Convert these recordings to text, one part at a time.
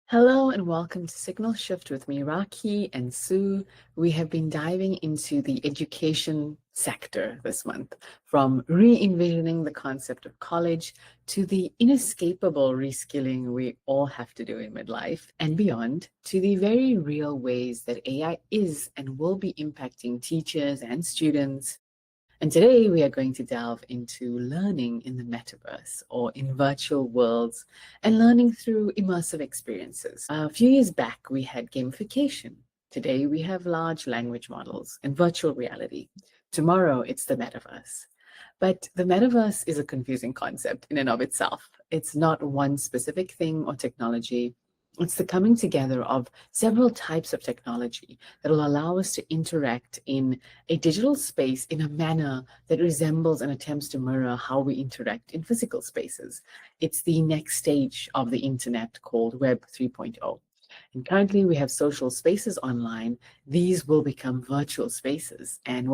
Hello and welcome to Signal Shift with me, Raki and Sue. We have been diving into the education sector this month, from re-envisioning the concept of college to the inescapable reskilling we all have to do in midlife and beyond, to the very real ways that AI is and will be impacting teachers and students. And today we are going to delve into learning in the metaverse or in virtual worlds and learning through immersive experiences. A few years back, we had gamification. Today we have large language models and virtual reality. Tomorrow it's the metaverse. But the metaverse is a confusing concept in and of itself. It's not one specific thing or technology. It's the coming together of several types of technology that will allow us to interact in a digital space in a manner that resembles and attempts to mirror how we interact in physical spaces. It's the next stage of the internet called Web 3.0. And currently we have social spaces online. These will become virtual spaces and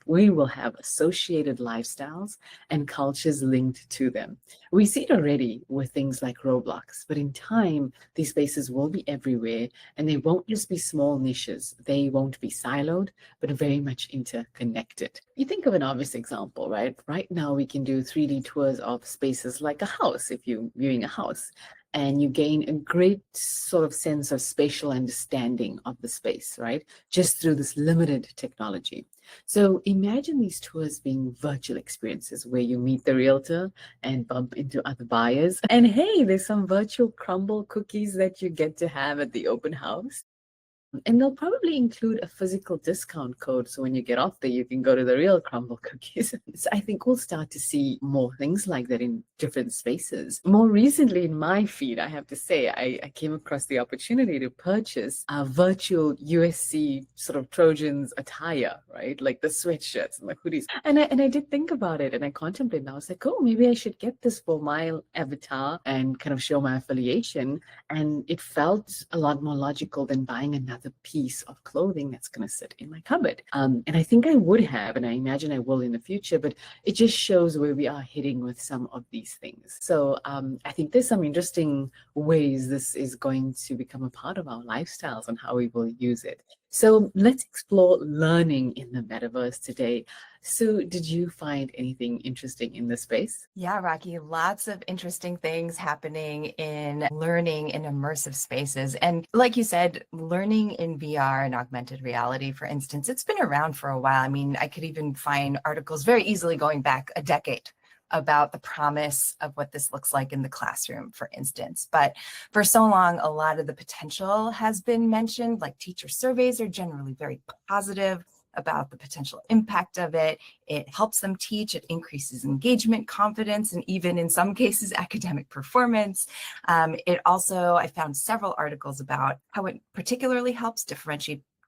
we will have associated lifestyles and cultures linked to them. We see it already with things like Roblox, but in time, these spaces will be everywhere and they won't just be small niches. They won't be siloed, but very much interconnected. You think of an obvious example, right? Right now we can do 3D tours of spaces like a house if you're viewing a house, and you gain a great sort of sense of spatial understanding of the space, right? Just through this limited technology. So imagine these tours being virtual experiences where you meet the realtor and bump into other buyers. And hey, there's some virtual crumble cookies that you get to have at the open house. And they'll probably include a physical discount code. So when you get off there, you can go to the real crumble cookies. So I think we'll start to see more things like that in different spaces. More recently in my feed, I have to say, I came across the opportunity to purchase a virtual USC sort of Trojans attire, right? Like the sweatshirts and the hoodies. And I did think about it and I contemplated, and I was like, oh, maybe I should get this for my avatar and kind of show my affiliation. And it felt a lot more logical than buying another piece of clothing that's going to sit in my cupboard. And I think I would have, and I imagine I will in the future, but it just shows where we are heading with some of these things. So I think there's some interesting ways this is going to become a part of our lifestyles and how we will use it. So let's explore learning in the metaverse today. Sue, did you find anything interesting in this space? Yeah, Rocky, lots of interesting things happening in learning in immersive spaces. And like you said, learning in VR and augmented reality, for instance, it's been around for a while. I mean, I could even find articles very easily going back a decade about the promise of what this looks like in the classroom, for instance. But for so long, a lot of the potential has been mentioned, like teacher surveys are generally very positive about the potential impact of it. It helps them teach, it increases engagement, confidence, and even in some cases, academic performance. It also, I found several articles about how it particularly helps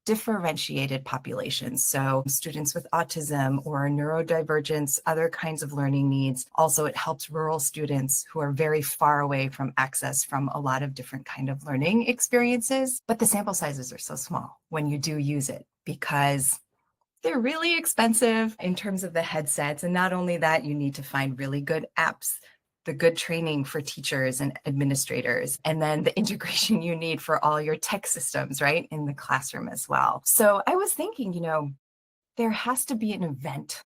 differentiated populations. So students with autism or neurodivergence, other kinds of learning needs. Also, it helps rural students who are very far away from access from a lot of different kind of learning experiences. But the sample sizes are so small when you do use it because they're really expensive in terms of the headsets. And not only that, you need to find really good apps, the good training for teachers and administrators, and then the integration you need for all your tech systems, right, in the classroom as well. So I was thinking, there has to be an event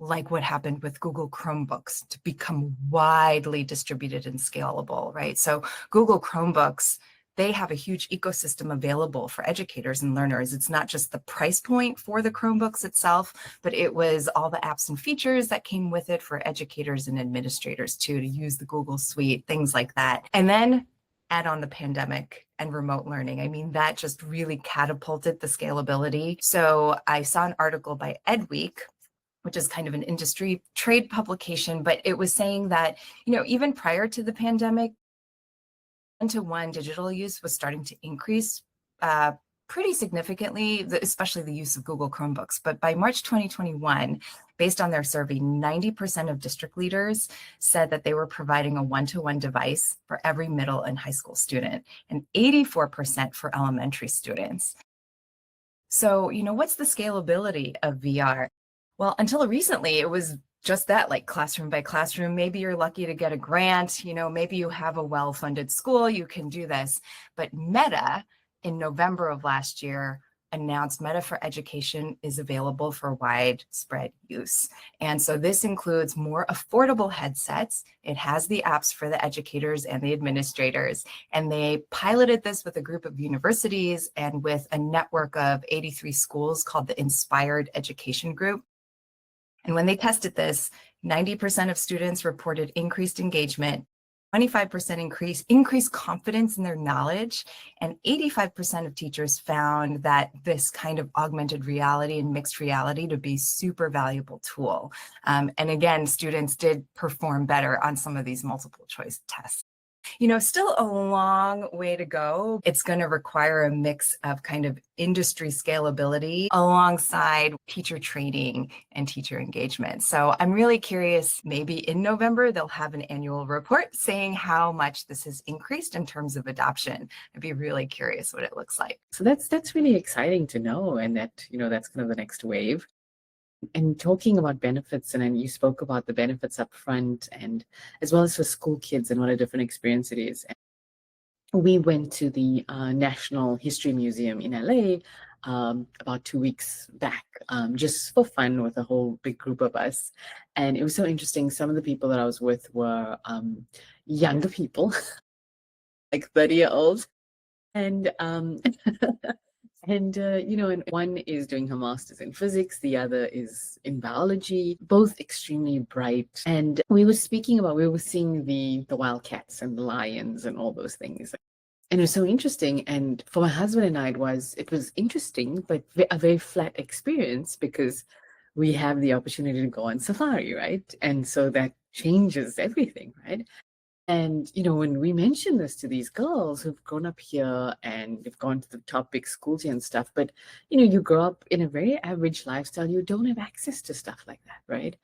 like what happened with Google Chromebooks to become widely distributed and scalable, right? So Google Chromebooks, they have a huge ecosystem available for educators and learners. It's not just the price point for the Chromebooks itself, but it was all the apps and features that came with it for educators and administrators too, to use the Google Suite, things like that. And then add on the pandemic and remote learning. I mean, that just really catapulted the scalability. So I saw an article by EdWeek, which is kind of an industry trade publication, but it was saying that, even prior to the pandemic, one-to-one digital use was starting to increase pretty significantly, especially the use of Google Chromebooks. But by March 2021, based on their survey, 90% of district leaders said that they were providing a one-to-one device for every middle and high school student, and 84% for elementary students. So, what's the scalability of VR? Well, until recently, it was just that, like classroom by classroom. Maybe you're lucky to get a grant, maybe you have a well-funded school, you can do this. But Meta, in November of last year, announced Meta for Education is available for widespread use. And so this includes more affordable headsets. It has the apps for the educators and the administrators. And they piloted this with a group of universities and with a network of 83 schools called the Inspired Education Group. And when they tested this, 90% of students reported increased engagement, 25% increased confidence in their knowledge, and 85% of teachers found that this kind of augmented reality and mixed reality to be super valuable tool. And again, students did perform better on some of these multiple choice tests. Still a long way to go. It's going to require a mix of kind of industry scalability alongside teacher training and teacher engagement. So I'm really curious, maybe in November, they'll have an annual report saying how much this has increased in terms of adoption. I'd be really curious what it looks like. So that's really exciting to know, and that, that's kind of the next wave. And talking about benefits, and then you spoke about the benefits up front, and as well as for school kids and what a different experience it is. We went to the National History Museum in LA about 2 weeks back, just for fun with a whole big group of us. And it was so interesting. Some of the people that I was with were younger people, like 30-year-olds. And and one is doing her master's in physics, the other is in biology, both extremely bright. And we were seeing the wildcats and the lions and all those things. And it was so interesting. And for my husband and I, it was interesting, but a very flat experience, because we have the opportunity to go on safari, right? And so that changes everything, right? And, when we mention this to these girls who've grown up here and they've gone to the top big schools here and stuff, but, you grow up in a very average lifestyle, you don't have access to stuff like that, right?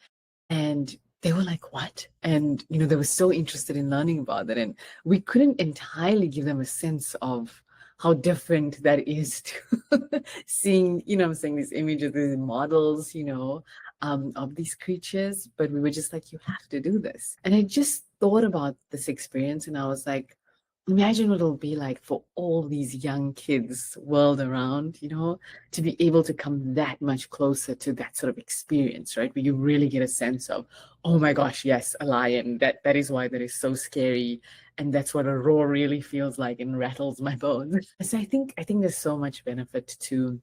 And they were like, what? And, they were so interested in learning about it. And we couldn't entirely give them a sense of how different that is to seeing, I'm saying, these images, these models, of these creatures. But we were just like, you have to do this. And I just thought about this experience, and I was like, imagine what it'll be like for all these young kids world around, to be able to come that much closer to that sort of experience, right? Where you really get a sense of, oh my gosh, yes, a lion. That is why that is so scary. And that's what a roar really feels like and rattles my bones. So I think there's so much benefit to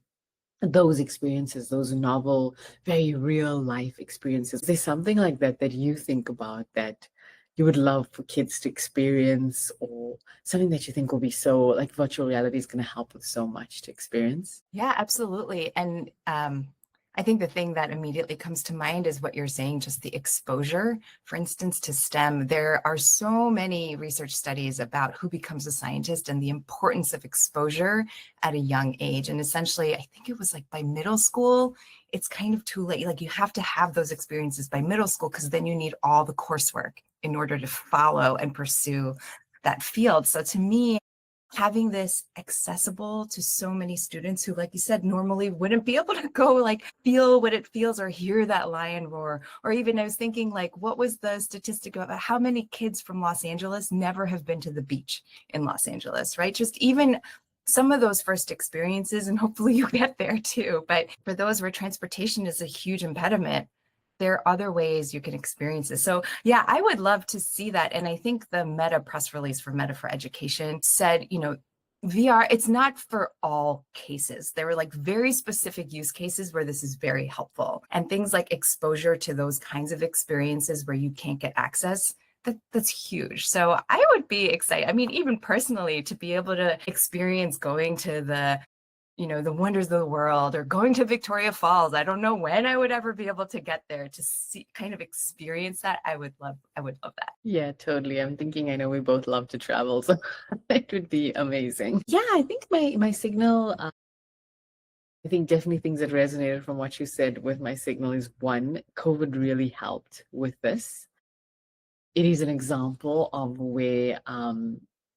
those experiences, those novel, very real life experiences. There's something like that you think about that you would love for kids to experience, or something that you think will be so, like, virtual reality is going to help with so much to experience? Yeah, absolutely. And I think the thing that immediately comes to mind is what you're saying, just the exposure, for instance, to STEM. There are so many research studies about who becomes a scientist and the importance of exposure at a young age. And essentially, I think it was like by middle school, it's kind of too late. Like, you have to have those experiences by middle school, because then you need all the coursework in order to follow and pursue that field. So to me, having this accessible to so many students who, like you said, normally wouldn't be able to go like feel what it feels or hear that lion roar. Or even I was thinking, like, what was the statistic about how many kids from Los Angeles never have been to the beach in Los Angeles, right? Just even some of those first experiences, and hopefully you get there too. But for those where transportation is a huge impediment, there are other ways you can experience this. So yeah, I would love to see that. And I think the Meta press release for Meta for Education said, VR, it's not for all cases. There were like very specific use cases where this is very helpful. And things like exposure to those kinds of experiences where you can't get access, that's huge. So I would be excited. I mean, even personally, to be able to experience going to the wonders of the world, or going to Victoria Falls. I don't know when I would ever be able to get there to see, kind of experience that. I would love that. Yeah, totally. I'm thinking, I know we both love to travel, so it would be amazing. Yeah, I think my signal, I think definitely things that resonated from what you said with my signal is, one, COVID really helped with this. It is an example of where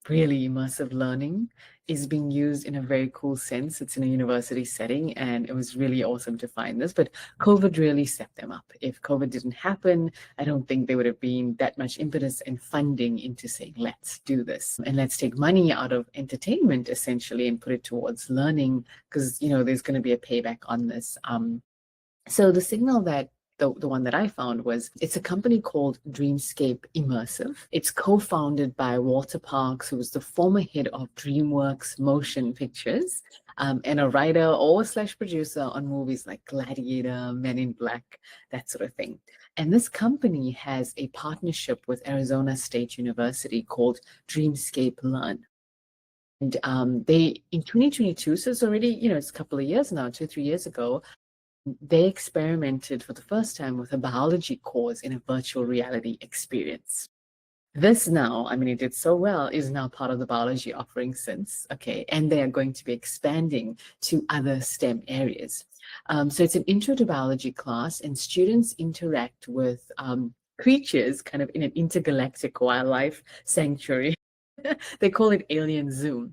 really immersive learning is being used in a very cool sense. It's in a university setting, and it was really awesome to find this. But COVID really set them up. If COVID didn't happen, I don't think there would have been that much impetus and funding into saying, let's do this and let's take money out of entertainment essentially and put it towards learning, because there's going to be a payback on this. So the signal that the one that I found was, it's a company called Dreamscape Immersive. It's co-founded by Walter Parks, who was the former head of DreamWorks Motion Pictures, and a writer or slash producer on movies like Gladiator, Men in Black, that sort of thing. And this company has a partnership with Arizona State University called Dreamscape Learn. And they, in 2022, so it's already, it's a couple of years now, 2-3 years ago, they experimented for the first time with a biology course in a virtual reality experience. This now, I mean, it did so well, is now part of the biology offering since, okay, and they are going to be expanding to other STEM areas. So it's an intro to biology class, and students interact with creatures kind of in an intergalactic wildlife sanctuary. They call it Alien Zoo.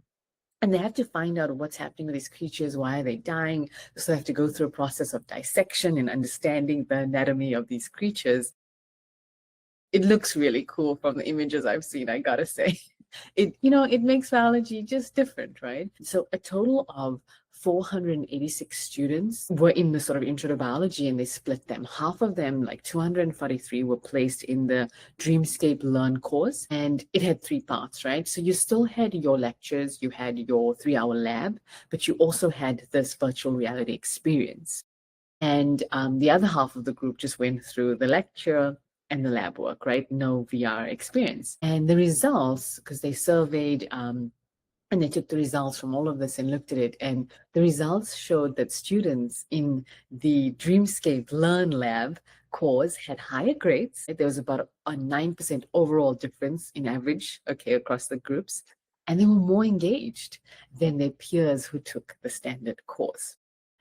And they have to find out what's happening with these creatures, why are they dying? So they have to go through a process of dissection and understanding the anatomy of these creatures. It looks really cool from the images I've seen, I gotta say. It makes biology just different, right? So a total of 486 students were in the sort of intro to biology, and they split them. Half of them, like 243, were placed in the Dreamscape Learn course, and it had 3 parts, right? So you still had your lectures, you had your 3-hour lab, but you also had this virtual reality experience. And the other half of the group just went through the lecture and the lab work, right? No VR experience. And the results, because they surveyed and they took the results from all of this and looked at it, and the results showed that students in the Dreamscape Learn Lab course had higher grades. There was about a 9% overall difference in average, okay, across the groups, and they were more engaged than their peers who took the standard course.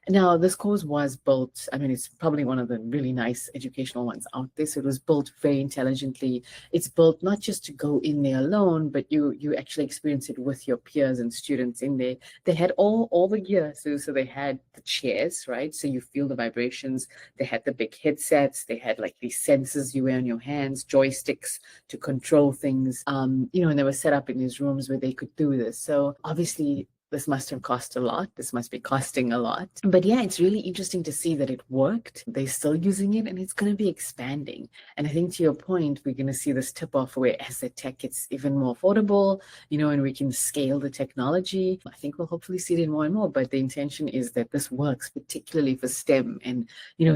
Now, this course was built, I mean, it's probably one of the really nice educational ones out there. So it was built very intelligently. It's built not just to go in there alone, but you actually experience it with your peers and students in there. They had all the gear. So they had the chairs, right? So you feel the vibrations. They had the big headsets. They had like these sensors you wear on your hands, joysticks to control things. And they were set up in these rooms where they could do this. So obviously, this must have cost a lot. This must be costing a lot. But yeah, it's really interesting to see that it worked. They're still using it, and it's going to be expanding. And I think to your point, we're going to see this tip off where as the tech gets even more affordable, and we can scale the technology. I think we'll hopefully see it more and more. But the intention is that this works particularly for STEM and,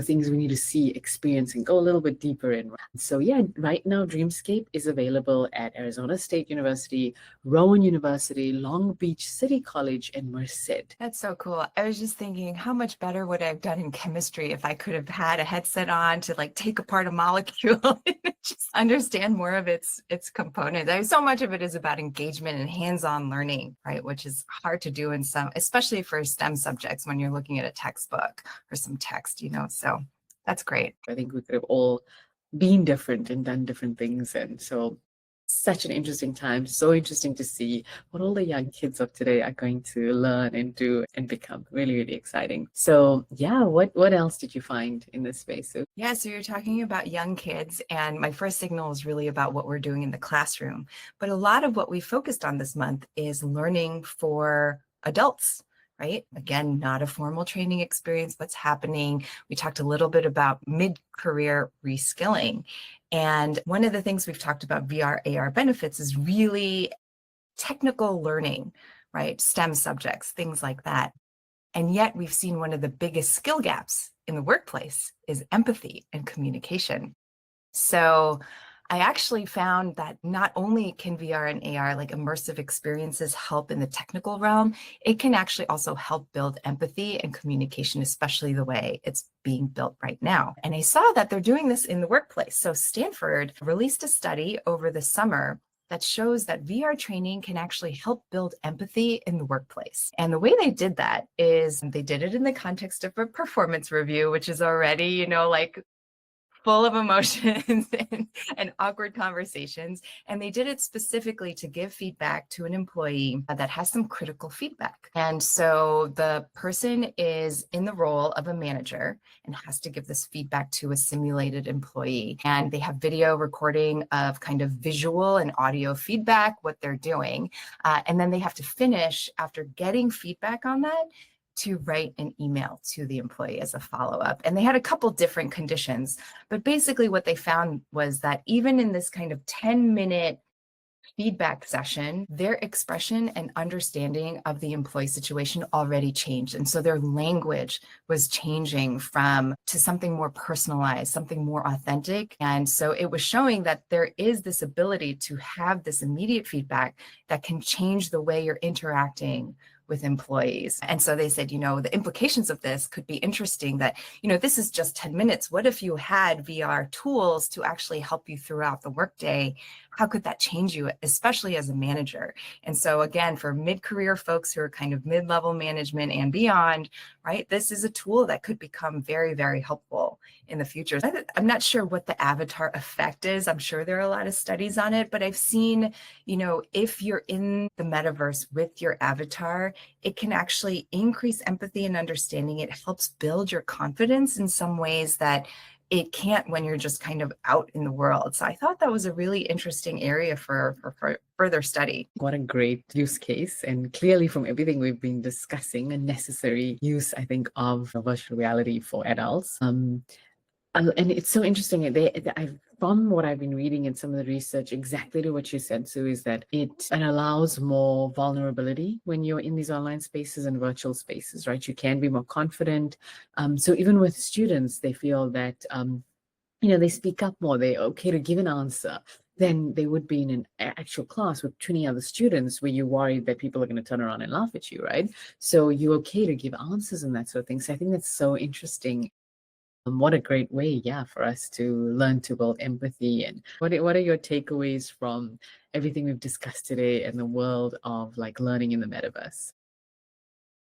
things we need to see, experience, and go a little bit deeper in. So yeah, right now, Dreamscape is available at Arizona State University, Rowan University, Long Beach City College, and Merced. That's so cool. I was just thinking, how much better would I have done in chemistry if I could have had a headset on to like take apart a molecule and just understand more of its components. So much of it is about engagement and hands-on learning, right? Which is hard to do in some, especially for STEM subjects when you're looking at a textbook or some text, so that's great. I think we could have all been different and done different things. And so such an interesting time. So interesting to see what all the young kids of today are going to learn and do and become. Really, really exciting. So yeah, what else did you find in this space? Yeah, so you're talking about young kids, and my first signal is really about what we're doing in the classroom. But a lot of what we focused on this month is learning for adults. Right? Again, not a formal training experience. What's happening? We talked a little bit about mid-career reskilling. And one of the things we've talked about VR, AR benefits is really technical learning, right? STEM subjects, things like that. And yet we've seen one of the biggest skill gaps in the workplace is empathy and communication. So I actually found that not only can VR and AR, like immersive experiences, help in the technical realm, it can actually also help build empathy and communication, especially the way it's being built right now. And I saw that they're doing this in the workplace. So Stanford released a study over the summer that shows that VR training can actually help build empathy in the workplace. And the way they did that is they did it in the context of a performance review, which is already, like full of emotions and awkward conversations. And they did it specifically to give feedback to an employee that has some critical feedback. And so the person is in the role of a manager and has to give this feedback to a simulated employee. And they have video recording of kind of visual and audio feedback, what they're doing. And then they have to finish after getting feedback on that to write an email to the employee as a follow-up. And they had a couple different conditions, but basically what they found was that even in this kind of 10-minute feedback session, their expression and understanding of the employee situation already changed. And so their language was changing to something more personalized, something more authentic. And so it was showing that there is this ability to have this immediate feedback that can change the way you're interacting with employees. And so they said, the implications of this could be interesting, that, this is just 10 minutes. What if you had VR tools to actually help you throughout the workday? How could that change you, especially as a manager? And so again, for mid-career folks who are kind of mid-level management and beyond, right, this is a tool that could become very, very helpful in the future. I'm not sure what the avatar effect is. I'm sure there are a lot of studies on it, but I've seen, if you're in the metaverse with your avatar, it can actually increase empathy and understanding. It helps build your confidence in some ways that it can't when you're just kind of out in the world. So I thought that was a really interesting area for further study. What a great use case. And clearly from everything we've been discussing, a necessary use, I think, of virtual reality for adults. And it's so interesting. From what I've been reading in some of the research, exactly to what you said, Sue, is that it allows more vulnerability when you're in these online spaces and virtual spaces, right? You can be more confident. So even with students, they feel that, they speak up more. They're okay to give an answer than they would be in an actual class with 20 other students where you're worried that people are going to turn around and laugh at you, right? So you're okay to give answers and that sort of thing. So I think that's so interesting. What a great way, for us to learn to build empathy. And what are your takeaways from everything we've discussed today in the world of learning in the metaverse?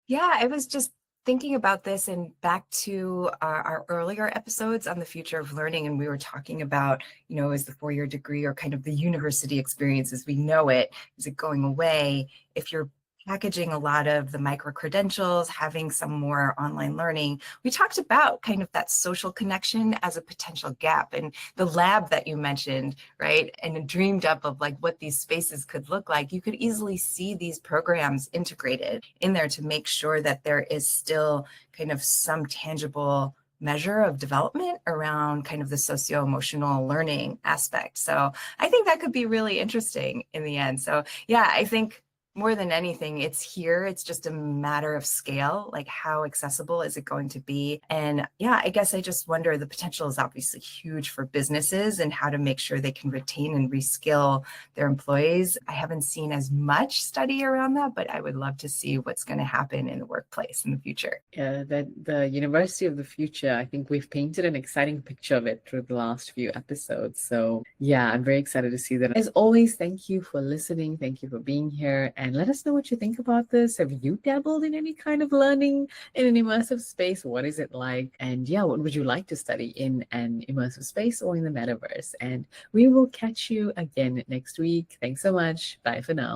Yeah, I was just thinking about this and back to our earlier episodes on the future of learning. And we were talking about, is the 4-year degree or kind of the university experience as we know it, is it going away? If you're packaging a lot of the micro credentials, having some more online learning. We talked about kind of that social connection as a potential gap, and the lab that you mentioned, right? And dreamed up of what these spaces could look like. You could easily see these programs integrated in there to make sure that there is still kind of some tangible measure of development around kind of the socio-emotional learning aspect. So I think that could be really interesting in the end. So yeah, I think more than anything, it's here. It's just a matter of scale, how accessible is it going to be? And yeah, I guess I just wonder, the potential is obviously huge for businesses and how to make sure they can retain and reskill their employees. I haven't seen as much study around that, but I would love to see what's going to happen in the workplace in the future. Yeah, that the University of the Future, I think we've painted an exciting picture of it through the last few episodes. So yeah, I'm very excited to see that. As always, thank you for listening. Thank you for being here. And let us know what you think about this. Have you dabbled in any kind of learning in an immersive space? What is it like? And yeah, what would you like to study in an immersive space or in the metaverse? And we will catch you again next week. Thanks so much. Bye for now.